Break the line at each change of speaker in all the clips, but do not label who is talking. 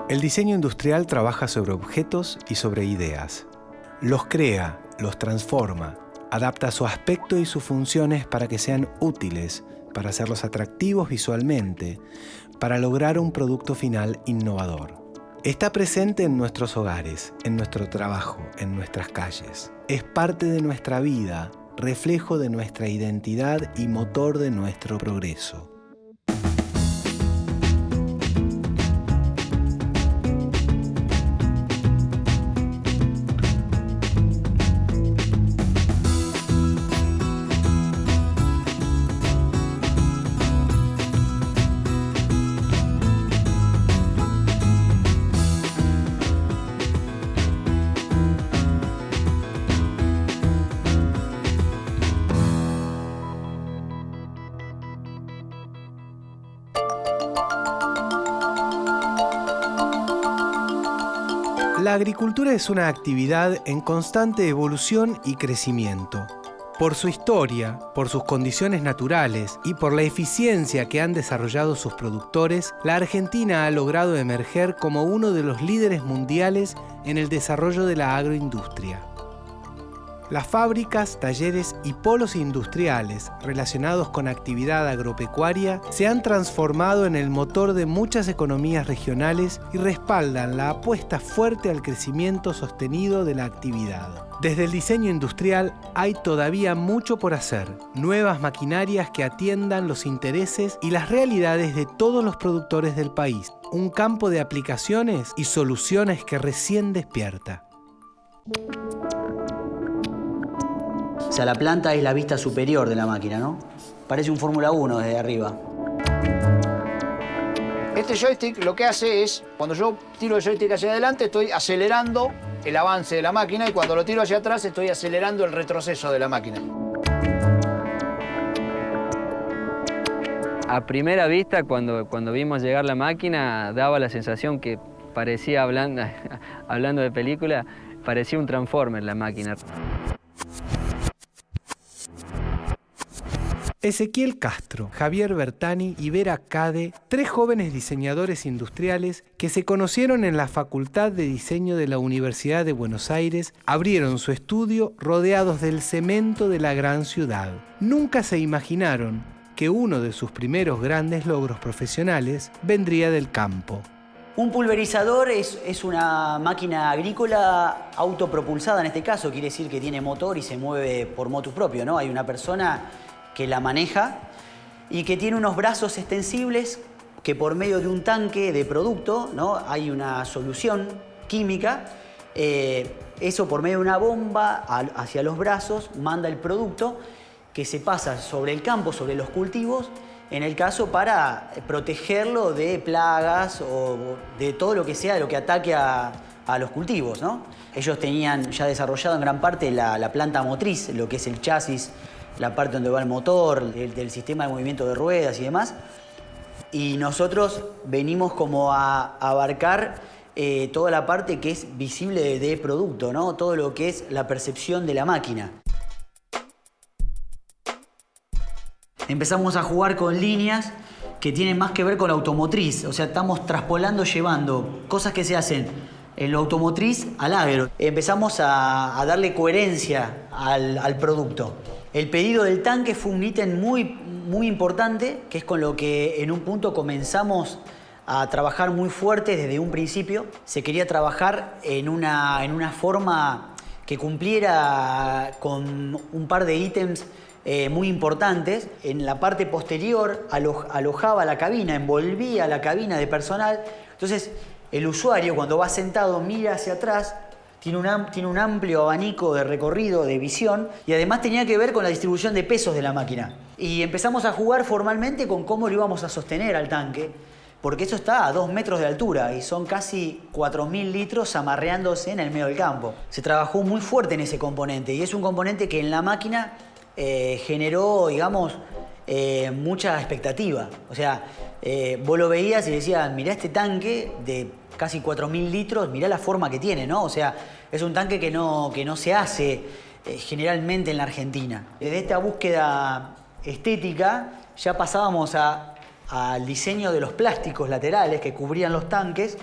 El diseño industrial trabaja sobre objetos y sobre ideas. Los crea, los transforma, adapta su aspecto y sus funciones para que sean útiles, para hacerlos atractivos visualmente, para lograr un producto final innovador. Está presente en nuestros hogares, en nuestro trabajo, en nuestras calles. Es parte de nuestra vida, reflejo de nuestra identidad y motor de nuestro progreso. La agricultura es una actividad en constante evolución y crecimiento. Por su historia, por sus condiciones naturales y por la eficiencia que han desarrollado sus productores, la Argentina ha logrado emerger como uno de los líderes mundiales en el desarrollo de la agroindustria. Las fábricas, talleres y polos industriales relacionados con actividad agropecuaria se han transformado en el motor de muchas economías regionales y respaldan la apuesta fuerte al crecimiento sostenido de la actividad. Desde el diseño industrial hay todavía mucho por hacer, nuevas maquinarias que atiendan los intereses y las realidades de todos los productores del país, un campo de aplicaciones y soluciones que recién despierta.
O sea, la planta es la vista superior de la máquina, ¿no? Parece un Fórmula 1 desde arriba.
Este joystick lo que hace es, cuando yo tiro el joystick hacia adelante, estoy acelerando el avance de la máquina y cuando lo tiro hacia atrás, estoy acelerando el retroceso de la máquina.
A primera vista, cuando vimos llegar la máquina, daba la sensación que parecía, hablando de película, parecía un Transformer la máquina.
Ezequiel Castro, Javier Bertani y Vera Cade, tres jóvenes diseñadores industriales que se conocieron en la Facultad de Diseño de la Universidad de Buenos Aires, abrieron su estudio rodeados del cemento de la gran ciudad. Nunca se imaginaron que uno de sus primeros grandes logros profesionales vendría del campo.
Un pulverizador es una máquina agrícola autopropulsada en este caso, quiere decir que tiene motor y se mueve por motus propio, ¿no? Hay una persona que la maneja y que tiene unos brazos extensibles que por medio de un tanque de producto, ¿no? Hay una solución química, eso por medio de una bomba hacia los brazos manda el producto que se pasa sobre el campo, sobre los cultivos, en el caso para protegerlo de plagas o de todo lo que sea, lo que ataque a los cultivos, ¿no? Ellos tenían ya desarrollado en gran parte la planta motriz, lo que es el chasis, la parte donde va el motor, del sistema de movimiento de ruedas y demás. Y nosotros venimos como a abarcar toda la parte que es visible de producto, ¿no? Todo lo que es la percepción de la máquina. Empezamos a jugar con líneas que tienen más que ver con la automotriz. O sea, estamos traspolando, llevando cosas que se hacen en lo automotriz al agro. Empezamos a darle coherencia al producto. El pedido del tanque fue un ítem muy importante, que es con lo que en un punto comenzamos a trabajar muy fuerte desde un principio. Se quería trabajar en una forma que cumpliera con un par de ítems muy importantes. En la parte posterior alojaba la cabina, envolvía la cabina de personal. Entonces, el usuario cuando va sentado mira hacia atrás, tiene un amplio abanico de recorrido, de visión, y además tenía que ver con la distribución de pesos de la máquina. Y empezamos a jugar formalmente con cómo lo íbamos a sostener al tanque, porque eso está a 2 metros de altura y son casi 4.000 litros amarreándose en el medio del campo. Se trabajó muy fuerte en ese componente y es un componente que en la máquina generó, digamos, mucha expectativa. O sea, vos lo veías y decías, mirá este tanque de casi 4.000 litros, mirá la forma que tiene, ¿no? O sea, es un tanque que no se hace generalmente en la Argentina. Desde esta búsqueda estética, ya pasábamos al diseño de los plásticos laterales que cubrían los tanques.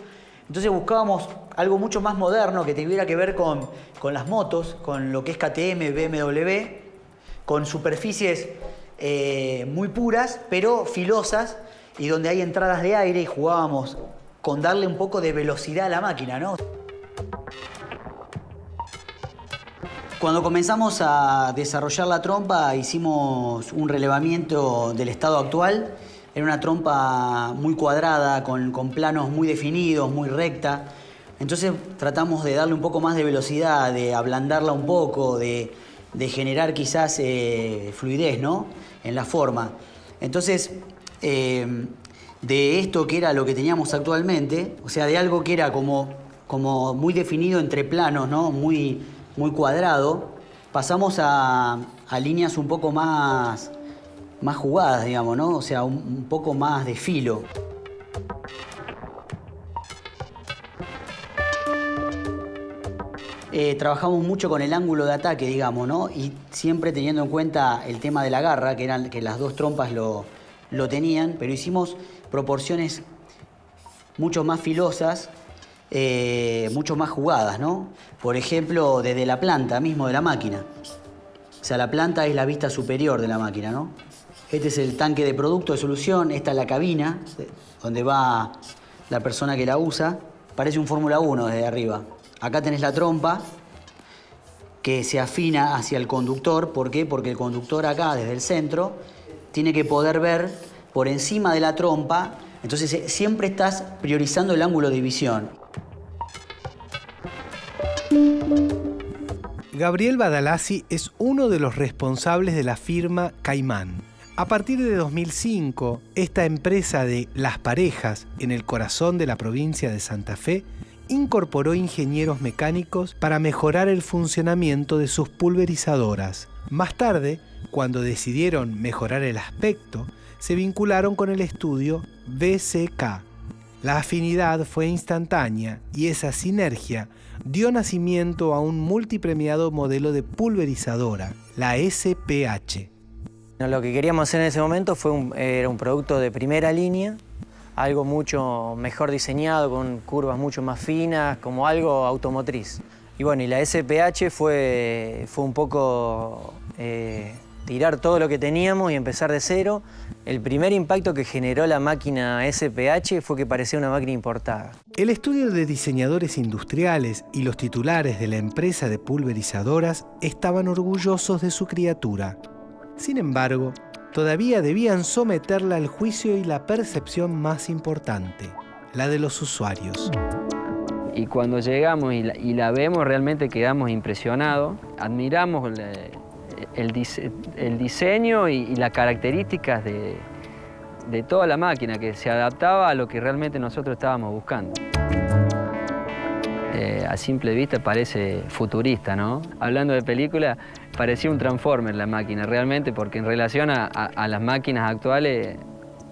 Entonces buscábamos algo mucho más moderno que tuviera que ver con las motos, con lo que es KTM, BMW, con superficies muy puras, pero filosas, y donde hay entradas de aire, y jugábamos con darle un poco de velocidad a la máquina, ¿no? Cuando comenzamos a desarrollar la trompa, hicimos un relevamiento del estado actual. Era una trompa muy cuadrada, con planos muy definidos, muy recta. Entonces tratamos de darle un poco más de velocidad, de ablandarla un poco, de generar quizás fluidez, ¿no?, en la forma. Entonces, de esto que era lo que teníamos actualmente, o sea, de algo que era como muy definido entre planos, ¿no?, muy cuadrado, pasamos a líneas un poco más jugadas, digamos, ¿no? O sea, un poco más de filo. Trabajamos mucho con el ángulo de ataque, digamos, ¿no? Y siempre teniendo en cuenta el tema de la garra, que las dos trompas lo tenían, pero hicimos proporciones mucho más filosas, mucho más jugadas, ¿no? Por ejemplo, desde la planta mismo de la máquina. O sea, la planta es la vista superior de la máquina, ¿no? Este es el tanque de producto de solución, esta es la cabina, donde va la persona que la usa. Parece un Fórmula 1 desde arriba. Acá tenés la trompa, que se afina hacia el conductor. ¿Por qué? Porque el conductor acá, desde el centro, tiene que poder ver por encima de la trompa. Entonces siempre estás priorizando el ángulo de visión.
Gabriel Badalasi es uno de los responsables de la firma Caimán. A partir de 2005, esta empresa de Las Parejas, en el corazón de la provincia de Santa Fe, incorporó ingenieros mecánicos para mejorar el funcionamiento de sus pulverizadoras. Más tarde, cuando decidieron mejorar el aspecto, se vincularon con el estudio BCK. La afinidad fue instantánea y esa sinergia dio nacimiento a un multipremiado modelo de pulverizadora, la SPH.
Lo que queríamos hacer en ese momento era un producto de primera línea, algo mucho mejor diseñado, con curvas mucho más finas, como algo automotriz. Y bueno, y la SPH fue un poco tirar todo lo que teníamos y empezar de cero. El primer impacto que generó la máquina SPH fue que parecía una máquina importada.
El estudio de diseñadores industriales y los titulares de la empresa de pulverizadoras estaban orgullosos de su criatura. Sin embargo, todavía debían someterla al juicio y la percepción más importante, la de los usuarios.
Y cuando llegamos y la vemos, realmente quedamos impresionados. Admiramos el diseño y las características de toda la máquina, que se adaptaba a lo que realmente nosotros estábamos buscando. A simple vista parece futurista, ¿no? Hablando de película, parecía un Transformer la máquina, realmente, porque en relación a las máquinas actuales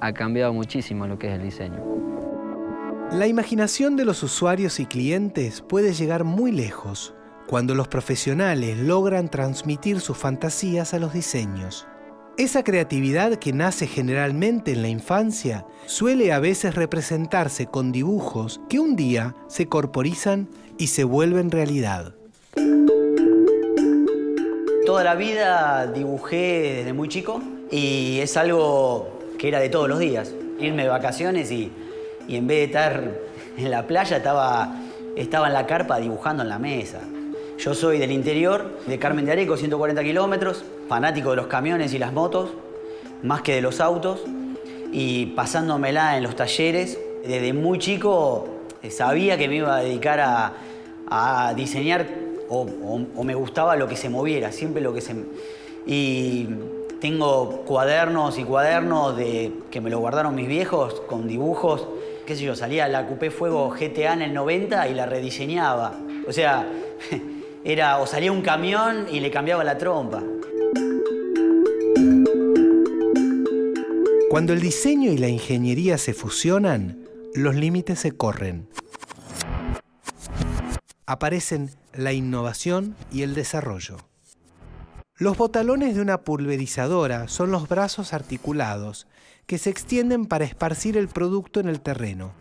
ha cambiado muchísimo lo que es el diseño.
La imaginación de los usuarios y clientes puede llegar muy lejos cuando los profesionales logran transmitir sus fantasías a los diseños. Esa creatividad que nace generalmente en la infancia suele a veces representarse con dibujos que un día se corporizan y se vuelven realidad.
Toda la vida dibujé desde muy chico y es algo que era de todos los días. Irme de vacaciones y en vez de estar en la playa estaba en la carpa dibujando en la mesa. Yo soy del interior, de Carmen de Areco, 140 kilómetros, fanático de los camiones y las motos, más que de los autos, y pasándomela en los talleres. Desde muy chico sabía que me iba a dedicar a diseñar o me gustaba lo que se moviera, siempre lo que se... Y tengo cuadernos y cuadernos que me lo guardaron mis viejos con dibujos. Qué sé yo, salía la Coupé Fuego GTA en el 90 y la rediseñaba. O sea... o salía un camión y le cambiaba la trompa.
Cuando el diseño y la ingeniería se fusionan, los límites se corren. Aparecen la innovación y el desarrollo. Los botalones de una pulverizadora son los brazos articulados que se extienden para esparcir el producto en el terreno.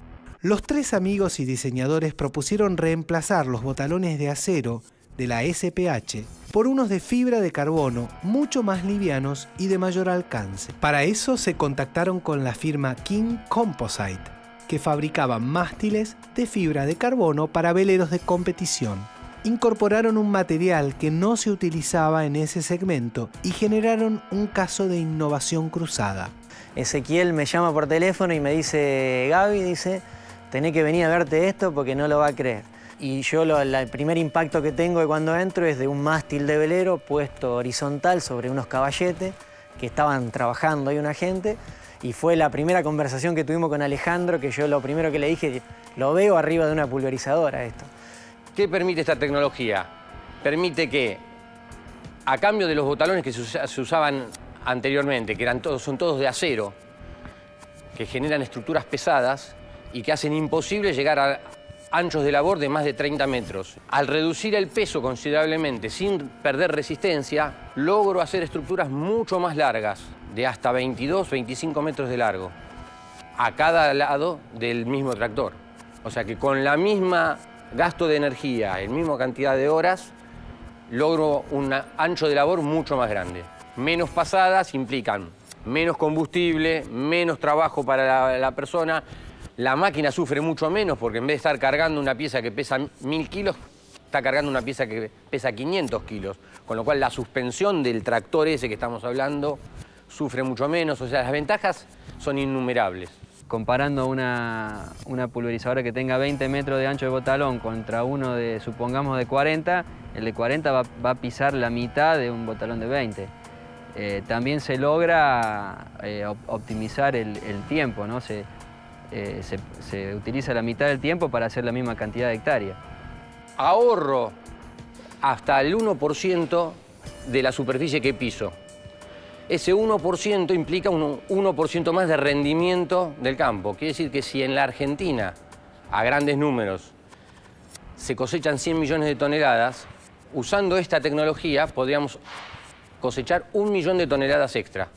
Los tres amigos y diseñadores propusieron reemplazar los botalones de acero de la SPH por unos de fibra de carbono mucho más livianos y de mayor alcance. Para eso se contactaron con la firma King Composite, que fabricaba mástiles de fibra de carbono para veleros de competición. Incorporaron un material que no se utilizaba en ese segmento y generaron un caso de innovación cruzada.
Ezequiel me llama por teléfono y me dice, Gaby, dice, tenés que venir a verte esto porque no lo va a creer. Y yo el primer impacto que tengo de cuando entro es de un mástil de velero puesto horizontal sobre unos caballetes que estaban trabajando ahí una gente. Y fue la primera conversación que tuvimos con Alejandro, que yo lo primero que le dije, lo veo arriba de una pulverizadora esto.
¿Qué permite esta tecnología? Permite que, a cambio de los botalones que se usaban anteriormente, que son todos de acero, que generan estructuras pesadas y que hacen imposible llegar a anchos de labor de más de 30 metros. Al reducir el peso considerablemente sin perder resistencia, logro hacer estructuras mucho más largas, de hasta 22, 25 metros de largo, a cada lado del mismo tractor. O sea que con la misma gasto de energía, la misma cantidad de horas, logro un ancho de labor mucho más grande. Menos pasadas implican menos combustible, menos trabajo para la persona. La máquina sufre mucho menos porque en vez de estar cargando una pieza que pesa 1000 kilos, está cargando una pieza que pesa 500 kilos. Con lo cual la suspensión del tractor ese que estamos hablando sufre mucho menos. O sea, las ventajas son innumerables.
Comparando una pulverizadora que tenga 20 metros de ancho de botalón contra uno de, supongamos, de 40, el de 40 va a pisar la mitad de un botalón de 20. También se logra optimizar el tiempo, ¿no? Se utiliza la mitad del tiempo para hacer la misma cantidad de hectáreas.
Ahorro hasta el 1% de la superficie que piso. Ese 1% implica un 1% más de rendimiento del campo. Quiere decir que si en la Argentina, a grandes números, se cosechan 100 millones de toneladas, usando esta tecnología podríamos cosechar 1 millón de toneladas extra.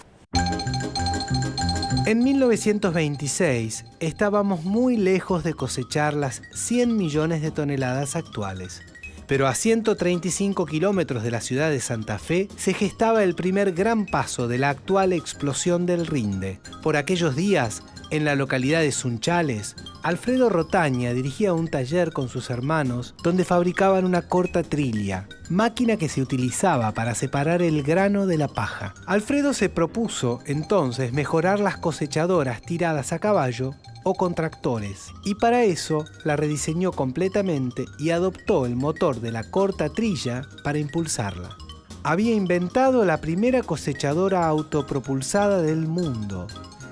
En 1926 estábamos muy lejos de cosechar las 100 millones de toneladas actuales. Pero a 135 kilómetros de la ciudad de Santa Fe se gestaba el primer gran paso de la actual explosión del Rinde. Por aquellos días, en la localidad de Sunchales, Alfredo Rotaña dirigía un taller con sus hermanos donde fabricaban una corta trilla, máquina que se utilizaba para separar el grano de la paja. Alfredo se propuso entonces mejorar las cosechadoras tiradas a caballo o con tractores, y para eso la rediseñó completamente y adoptó el motor de la corta trilla para impulsarla. Había inventado la primera cosechadora autopropulsada del mundo.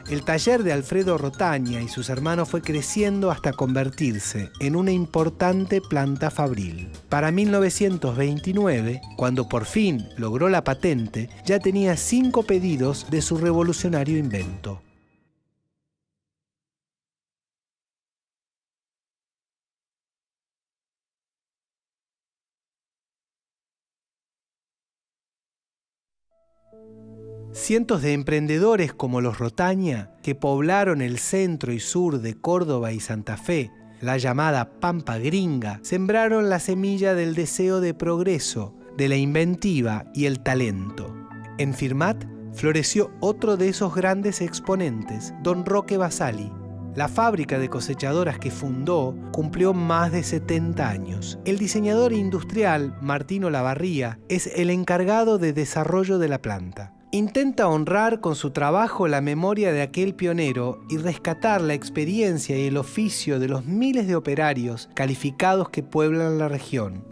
El taller de Alfredo Rotaña y sus hermanos fue creciendo hasta convertirse en una importante planta fabril. Para 1929, cuando por fin logró la patente, ya tenía 5 pedidos de su revolucionario invento. Cientos de emprendedores como los Rotaña, que poblaron el centro y sur de Córdoba y Santa Fe, la llamada Pampa Gringa, sembraron la semilla del deseo de progreso, de la inventiva y el talento. En Firmat floreció otro de esos grandes exponentes, don Roque Basali. La fábrica de cosechadoras que fundó cumplió más de 70 años. El diseñador industrial Martino Lavarría es el encargado de desarrollo de la planta. Intenta honrar con su trabajo la memoria de aquel pionero y rescatar la experiencia y el oficio de los miles de operarios calificados que pueblan la región.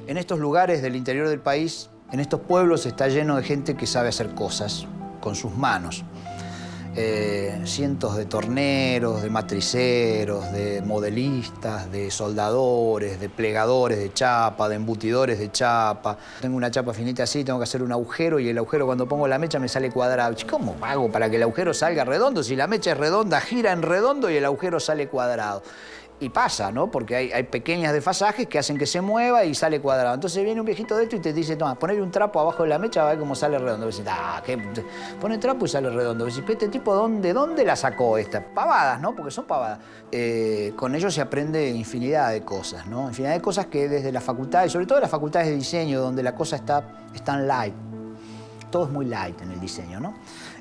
En estos lugares del interior del país, en estos pueblos, está lleno de gente que sabe hacer cosas con sus manos. Cientos de torneros, de matriceros, de modelistas, de soldadores, de plegadores de chapa, de embutidores de chapa. Tengo una chapa finita así, tengo que hacer un agujero y el agujero cuando pongo la mecha me sale cuadrado. ¿Cómo hago para que el agujero salga redondo? Si la mecha es redonda, gira en redondo y el agujero sale cuadrado. Y pasa, ¿no? Porque hay pequeños desfasajes que hacen que se mueva y sale cuadrado. Entonces viene un viejito de esto y te dice, toma, ponle un trapo abajo de la mecha a ver cómo sale redondo. Vos decís, ¿qué? Pone el trapo y sale redondo. Vos decís, ¿este tipo de dónde la sacó esta? Pavadas, ¿no? Porque son pavadas. Con ellos se aprende infinidad de cosas, ¿no? Infinidad de cosas que desde las facultades, sobre todo las facultades de diseño, donde la cosa está en light. Todo es muy light en el diseño, ¿no?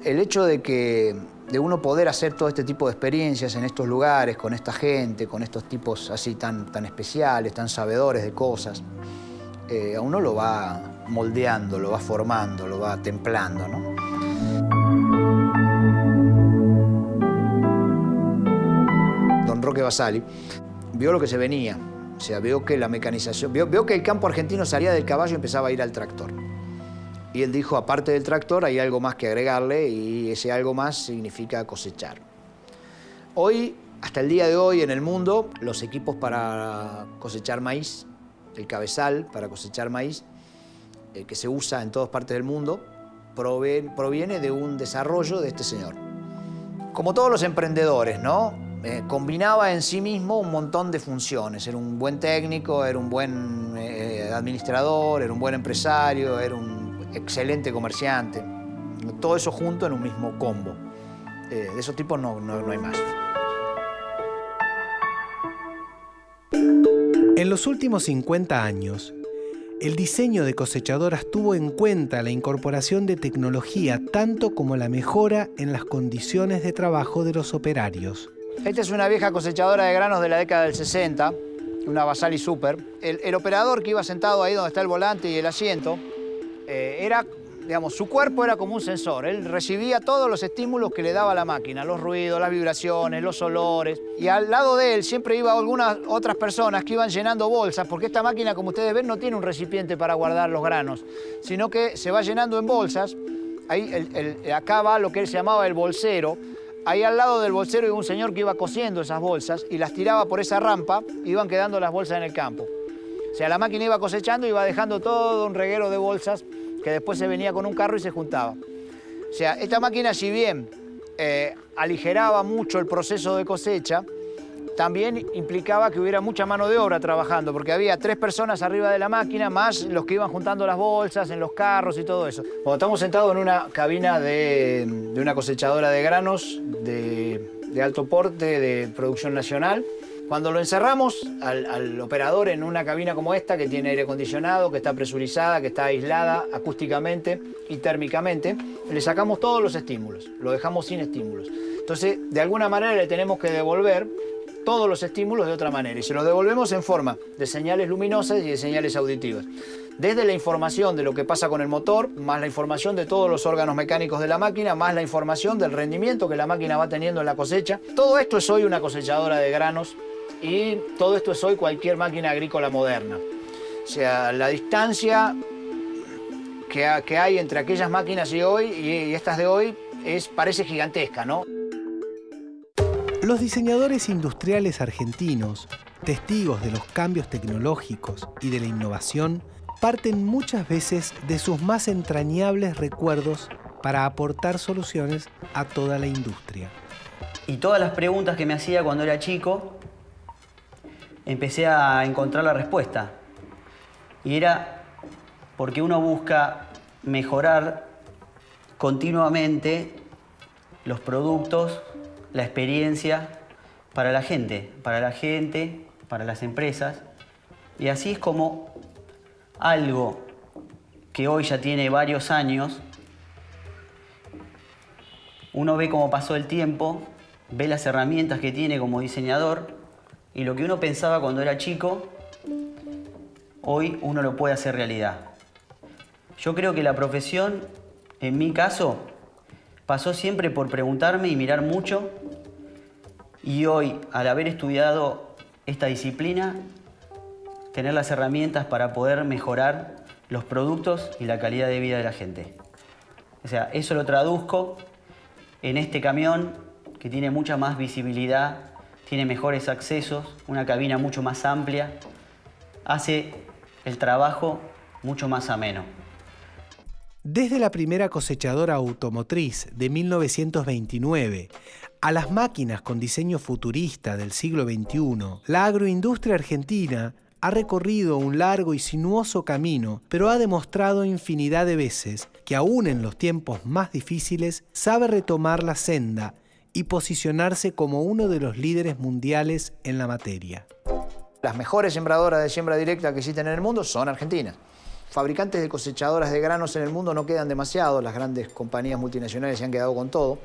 El hecho de uno poder hacer todo este tipo de experiencias en estos lugares, con esta gente, con estos tipos así tan especiales, tan sabedores de cosas, a uno lo va moldeando, lo va formando, lo va templando, ¿no? Don Roque Basali vio lo que se venía, o sea, vio que la mecanización, vio que el campo argentino salía del caballo y empezaba a ir al tractor. Y él dijo, aparte del tractor, hay algo más que agregarle y ese algo más significa cosechar. Hoy, hasta el día de hoy, en el mundo, los equipos para cosechar maíz, el cabezal para cosechar maíz, que se usa en todas partes del mundo, proviene de un desarrollo de este señor. Como todos los emprendedores, ¿no? Combinaba en sí mismo un montón de funciones. Era un buen técnico, era un buen administrador, era un buen empresario, era un excelente comerciante. Todo eso junto en un mismo combo. De esos tipos no hay más.
En los últimos 50 años, el diseño de cosechadoras tuvo en cuenta la incorporación de tecnología tanto como la mejora en las condiciones de trabajo de los operarios.
Esta es una vieja cosechadora de granos de la década del 60, una Basali Super. El operador que iba sentado ahí donde está el volante y el asiento, su cuerpo era como un sensor. Él recibía todos los estímulos que le daba la máquina, los ruidos, las vibraciones, los olores. Y al lado de él siempre iba algunas otras personas que iban llenando bolsas, porque esta máquina, como ustedes ven, no tiene un recipiente para guardar los granos, sino que se va llenando en bolsas. Ahí acá va lo que él se llamaba el bolsero. Ahí al lado del bolsero iba un señor que iba cosiendo esas bolsas y las tiraba por esa rampa y iban quedando las bolsas en el campo. O sea, la máquina iba cosechando y iba dejando todo un reguero de bolsas que después se venía con un carro y se juntaba. O sea, esta máquina, si bien aligeraba mucho el proceso de cosecha, también implicaba que hubiera mucha mano de obra trabajando, porque había 3 personas arriba de la máquina, más los que iban juntando las bolsas en los carros y todo eso. Cuando estamos sentados en una cabina de una cosechadora de granos de alto porte, de producción nacional, cuando lo encerramos al operador en una cabina como esta, que tiene aire acondicionado, que está presurizada, que está aislada acústicamente y térmicamente, le sacamos todos los estímulos, lo dejamos sin estímulos. Entonces, de alguna manera le tenemos que devolver todos los estímulos de otra manera, y se los devolvemos en forma de señales luminosas y de señales auditivas. Desde la información de lo que pasa con el motor, más la información de todos los órganos mecánicos de la máquina, más la información del rendimiento que la máquina va teniendo en la cosecha. Todo esto es hoy una cosechadora de granos y todo esto es hoy cualquier máquina agrícola moderna. O sea, la distancia que hay entre aquellas máquinas y hoy y estas de hoy parece gigantesca, ¿no?
Los diseñadores industriales argentinos, testigos de los cambios tecnológicos y de la innovación, parten muchas veces de sus más entrañables recuerdos para aportar soluciones a toda la industria.
Y todas las preguntas que me hacía cuando era chico, empecé a encontrar la respuesta. Y era porque uno busca mejorar continuamente los productos, la experiencia para la gente, para las empresas. Y así es como algo que hoy ya tiene varios años, uno ve cómo pasó el tiempo, ve las herramientas que tiene como diseñador y lo que uno pensaba cuando era chico, hoy uno lo puede hacer realidad. Yo creo que la profesión, en mi caso, pasó siempre por preguntarme y mirar mucho, y hoy, al haber estudiado esta disciplina, tener las herramientas para poder mejorar los productos y la calidad de vida de la gente. O sea, eso lo traduzco en este camión que tiene mucha más visibilidad, tiene mejores accesos, una cabina mucho más amplia, hace el trabajo mucho más ameno.
Desde la primera cosechadora automotriz de 1929 A las máquinas con diseño futurista del siglo XXI, la agroindustria argentina ha recorrido un largo y sinuoso camino, pero ha demostrado infinidad de veces que aún en los tiempos más difíciles sabe retomar la senda y posicionarse como uno de los líderes mundiales en la materia.
Las mejores sembradoras de siembra directa que existen en el mundo son argentinas. Fabricantes de cosechadoras de granos en el mundo no quedan demasiados, las grandes compañías multinacionales se han quedado con todo.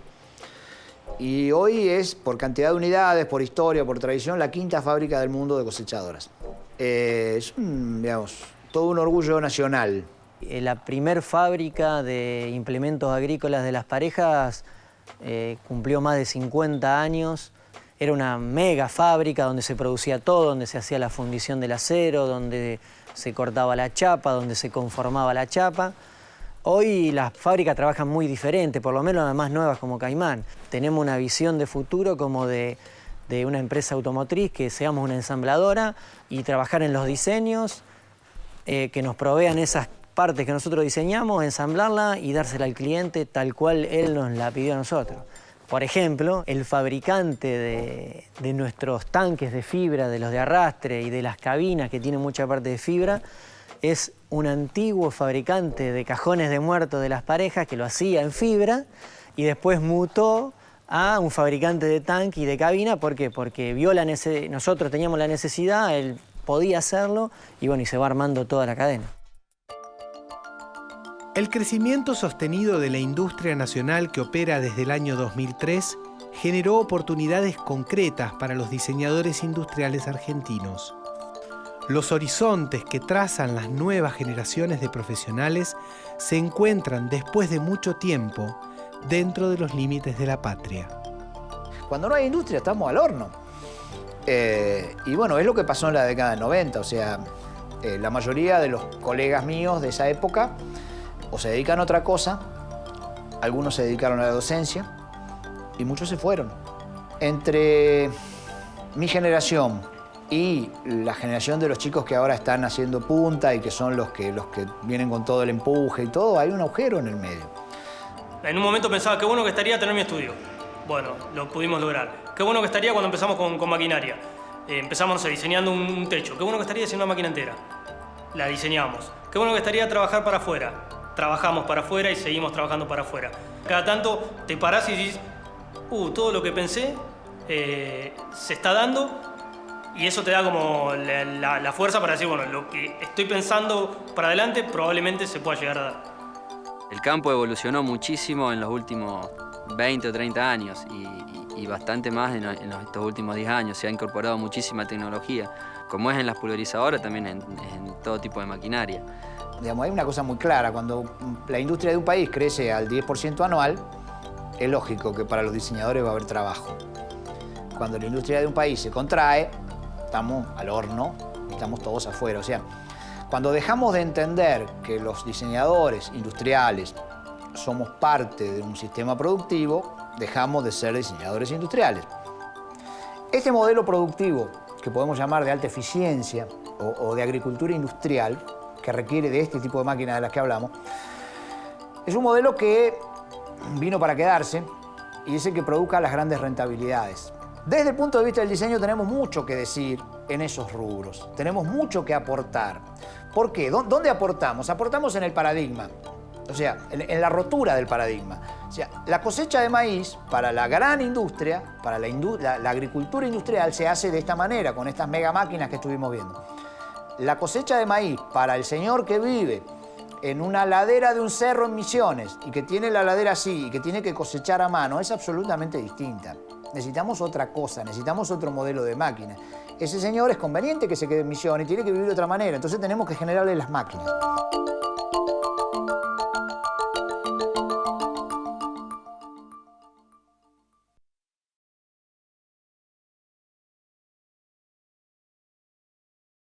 Y hoy es, por cantidad de unidades, por historia, por tradición, la quinta fábrica del mundo de cosechadoras. Es digamos, todo un orgullo nacional.
La primer fábrica de implementos agrícolas de Las Parejas cumplió más de 50 años. Era una mega fábrica donde se producía todo, donde se hacía la fundición del acero, donde se cortaba la chapa, donde se conformaba la chapa. Hoy las fábricas trabajan muy diferente, por lo menos las más nuevas como Caimán. Tenemos una visión de futuro como de una empresa automotriz, que seamos una ensambladora y trabajar en los diseños, que nos provean esas partes que nosotros diseñamos, ensamblarla y dársela al cliente tal cual él nos la pidió a nosotros. Por ejemplo, el fabricante de nuestros tanques de fibra, de los de arrastre y de las cabinas que tienen mucha parte de fibra, es un antiguo fabricante de cajones de muertos de Las Parejas que lo hacía en fibra y después mutó a un fabricante de tanque y de cabina. ¿Por qué? Porque vio nosotros teníamos la necesidad, él podía hacerlo y bueno, y se va armando toda la cadena.
El crecimiento sostenido de la industria nacional que opera desde el año 2003 generó oportunidades concretas para los diseñadores industriales argentinos. Los horizontes que trazan las nuevas generaciones de profesionales se encuentran después de mucho tiempo dentro de los límites de la patria.
Cuando no hay industria estamos al horno. Y bueno, es lo que pasó en la década del 90. O sea, la mayoría de los colegas míos de esa época o se dedican a otra cosa, algunos se dedicaron a la docencia y muchos se fueron. Entre mi generación y la generación de los chicos que ahora están haciendo punta y que son los que vienen con todo el empuje y todo, hay un agujero en el medio.
En un momento pensaba, qué bueno que estaría tener mi estudio. Bueno, lo pudimos lograr. Qué bueno que estaría cuando empezamos con maquinaria. Empezamos, no sé, diseñando un techo. Qué bueno que estaría haciendo una máquina entera. La diseñamos. Qué bueno que estaría trabajar para afuera. Trabajamos para afuera y seguimos trabajando para afuera. Cada tanto te parás y dices, todo lo que pensé se está dando, y eso te da como la fuerza para decir, bueno, lo que estoy pensando para adelante probablemente se pueda llegar a dar.
El campo evolucionó muchísimo en los últimos 20 o 30 años y bastante más en estos últimos 10 años. Se ha incorporado muchísima tecnología, como es en las pulverizadoras, también en todo tipo de maquinaria.
Digamos, hay una cosa muy clara, cuando la industria de un país crece al 10% anual, es lógico que para los diseñadores va a haber trabajo. Cuando la industria de un país se contrae, estamos al horno, estamos todos afuera. O sea, cuando dejamos de entender que los diseñadores industriales somos parte de un sistema productivo, dejamos de ser diseñadores industriales. Este modelo productivo, que podemos llamar de alta eficiencia o de agricultura industrial, que requiere de este tipo de máquinas de las que hablamos, es un modelo que vino para quedarse y es el que produzca las grandes rentabilidades. Desde el punto de vista del diseño tenemos mucho que decir en esos rubros, tenemos mucho que aportar. ¿Por qué? ¿Dónde aportamos? Aportamos en el paradigma, o sea, en la rotura del paradigma. O sea, la cosecha de maíz para la gran industria, para la agricultura industrial, se hace de esta manera, con estas mega máquinas que estuvimos viendo. La cosecha de maíz para el señor que vive en una ladera de un cerro en Misiones y que tiene la ladera así y que tiene que cosechar a mano es absolutamente distinta. Necesitamos otra cosa, necesitamos otro modelo de máquina. Ese señor es conveniente que se quede en Misiones y tiene que vivir de otra manera, entonces tenemos que generarle las máquinas.